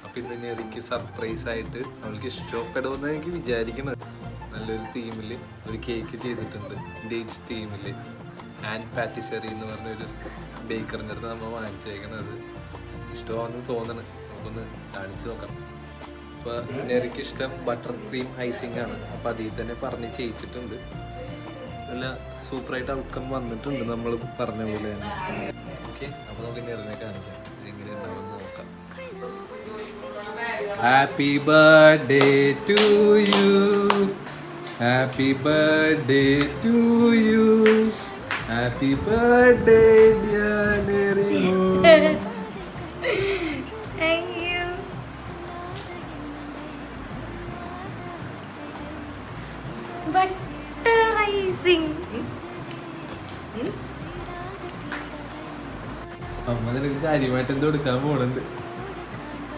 അപ്പോൾ ഇന്ന് നെറിക്ക് സർപ്രൈസ് ആയിട്ട് അവൾക്ക് ഇഷ്ടപ്പെടുമെന്ന് എനിക്ക് വിചാരിക്കുന്നത്. നല്ലൊരു തീമിൽ ഒരു കേക്ക് ചെയ്തിട്ടുണ്ട്, ഡേറ്റ്സ് തീമിൽ. ആൻഡ് പാറ്റിസറി എന്ന് പറഞ്ഞൊരു ബേക്കറിൻ്റെ അടുത്ത് നമ്മൾ വാങ്ങിച്ചേക്കണത്. ഇഷ്ടമാണെന്ന് തോന്നണം, നമുക്കൊന്ന് കാണിച്ചു നോക്കാം. അപ്പോൾ നെറിക്ക് ഇഷ്ടം ബട്ടർ ക്രീം ഐസിങ് ആണ്. അപ്പോൾ അതിൽ തന്നെ പറഞ്ഞ് ചെയ്യിച്ചിട്ടുണ്ട്. നല്ല സൂപ്പറായിട്ട് ഔട്ട്കം വന്നിട്ടുണ്ട് നമ്മൾ പറഞ്ഞ പോലെ തന്നെ. ഓക്കെ, അപ്പോൾ നമുക്ക് നെറിനെ കാണിക്കാം എങ്ങനെയുണ്ടാവുമെന്ന് നോക്കാം. Happy birthday to you, happy birthday to you, happy birthday dear നെറിമോ. Thank you. Butter icing. അമ്മ നിനക്ക് കാര്യമായിട്ട് എന്തോ എടുക്കാൻ പോണുണ്ട്.